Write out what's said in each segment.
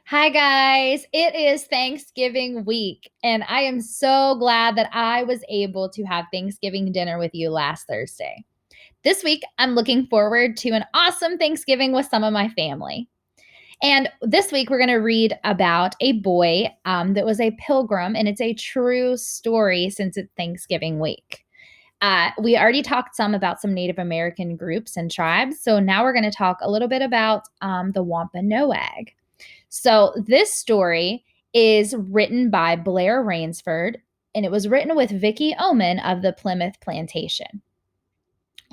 Hi, guys. It is Thanksgiving week, and I am so glad that I was able to have Thanksgiving dinner with you last Thursday. This week, I'm looking forward to an awesome Thanksgiving with some of my family. And this week, we're going to read about a boy that was a pilgrim, and it's a true story since it's Thanksgiving week. We already talked some about some Native American groups and tribes, so now we're going to talk a little bit about the Wampanoag. So this story is written by Blair Rainsford, and it was written with Vicki Oman of the Plymouth Plantation.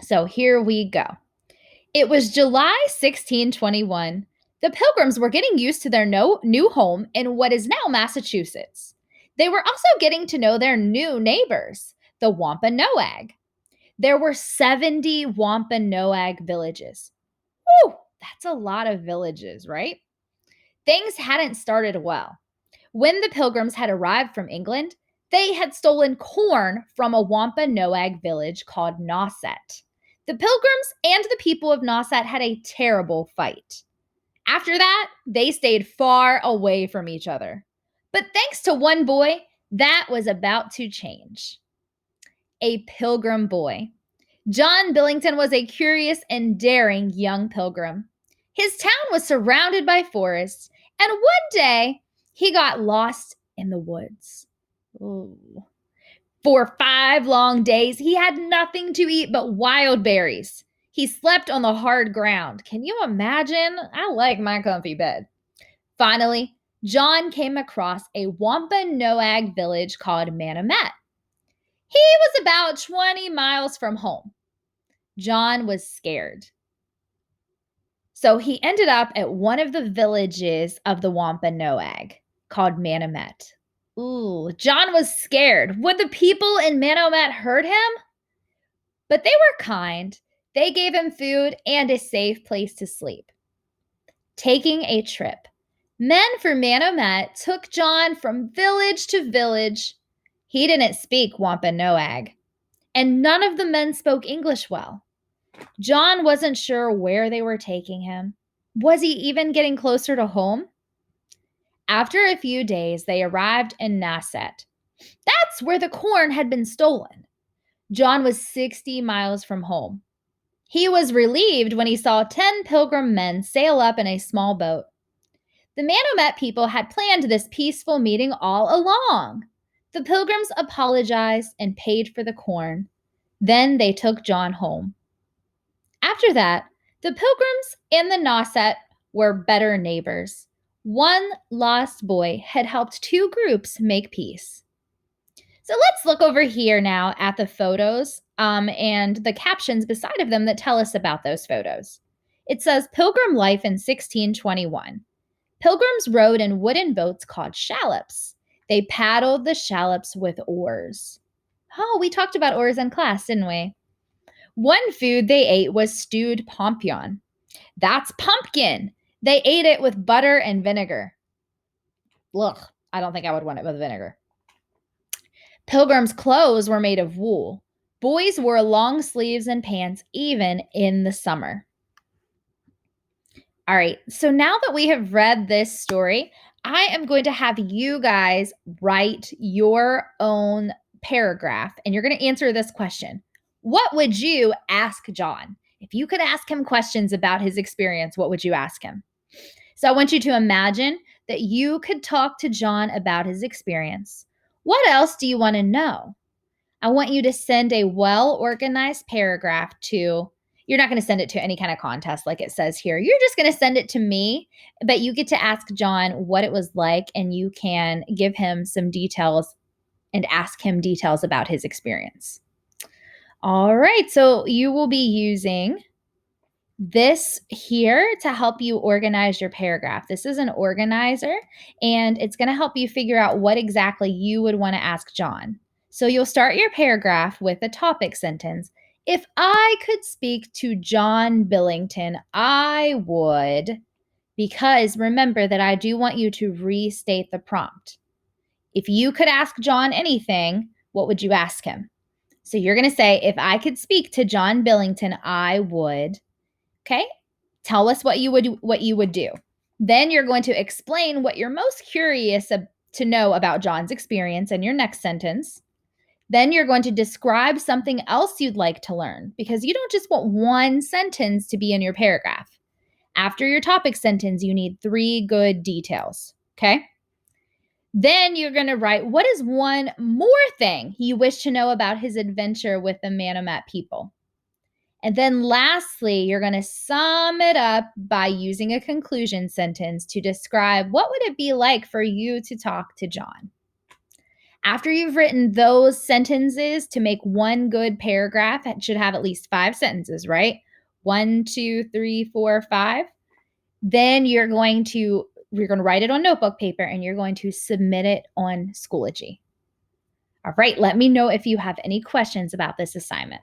So here we go. It was July 1621. The Pilgrims were getting used to their new home in what is now Massachusetts. They were also getting to know their new neighbors, the Wampanoag. There were 70 Wampanoag villages. Whew, that's a lot of villages, right? Things hadn't started well. When the Pilgrims had arrived from England, they had stolen corn from a Wampanoag village called Nauset. The Pilgrims and the people of Nauset had a terrible fight. After that, they stayed far away from each other. But thanks to one boy, that was about to change. A Pilgrim Boy. John Billington was a curious and daring young pilgrim. His town was surrounded by forests, and one day he got lost in the woods. Ooh. For 5 long days, he had nothing to eat but wild berries. He slept on the hard ground. Can you imagine? I like my comfy bed. Finally, John came across a Wampanoag village called Manomet. He was about 20 miles from home. John was scared. So he ended up at one of the villages of the Wampanoag called Manomet. Ooh, John was scared. Would the people in Manomet hurt him? But they were kind. They gave him food and a safe place to sleep. Taking a trip. Men from Manomet took John from village to village. He didn't speak Wampanoag, and none of the men spoke English well. John wasn't sure where they were taking him. Was he even getting closer to home? After a few days, they arrived in Nauset. That's where the corn had been stolen. John was 60 miles from home. He was relieved when he saw 10 pilgrim men sail up in a small boat. The Manomet people had planned this peaceful meeting all along. The pilgrims apologized and paid for the corn. Then they took John home. After that, the Pilgrims and the Nauset were better neighbors. One lost boy had helped 2 groups make peace. So let's look over here now at the photos and the captions beside of them that tell us about those photos. It says Pilgrim life in 1621. Pilgrims rowed in wooden boats called shallops. They paddled the shallops with oars. Oh, we talked about oars in class, didn't we? One food they ate was stewed pompion. That's pumpkin. They ate it with butter and vinegar. Ugh, I don't think I would want it with vinegar. Pilgrims' clothes were made of wool. Boys wore long sleeves and pants even in the summer. All right, so now that we have read this story, I am going to have you guys write your own paragraph, and you're going to answer this question. What would you ask John? If you could ask him questions about his experience, what would you ask him? So I want you to imagine that you could talk to John about his experience. What else do you want to know? I want you to send a well-organized paragraph to, you're not going to send it to any kind of contest like it says here. You're just going to send it to me, but you get to ask John what it was like, and you can give him some details and ask him details about his experience. All right, so you will be using this here to help you organize your paragraph. This is an organizer, and it's going to help you figure out what exactly you would want to ask John. So you'll start your paragraph with a topic sentence. If I could speak to John Billington, I would, because remember that I do want you to restate the prompt. If you could ask John anything, what would you ask him? So you're going to say, if I could speak to John Billington, I would. Okay? Tell us what you would do. Then you're going to explain what you're most curious to know about John's experience in your next sentence. Then you're going to describe something else you'd like to learn, because you don't just want one sentence to be in your paragraph. After your topic sentence, you need 3 good details, okay? Then you're going to write, what is one more thing you wish to know about his adventure with the Manomet people? And then lastly, you're going to sum it up by using a conclusion sentence to describe what would it be like for you to talk to John. After you've written those sentences to make one good paragraph, it should have at least 5 sentences, right? 1, 2, 3, 4, 5. Then you're going to write it on notebook paper and you're going to submit it on Schoology. All right, let me know if you have any questions about this assignment.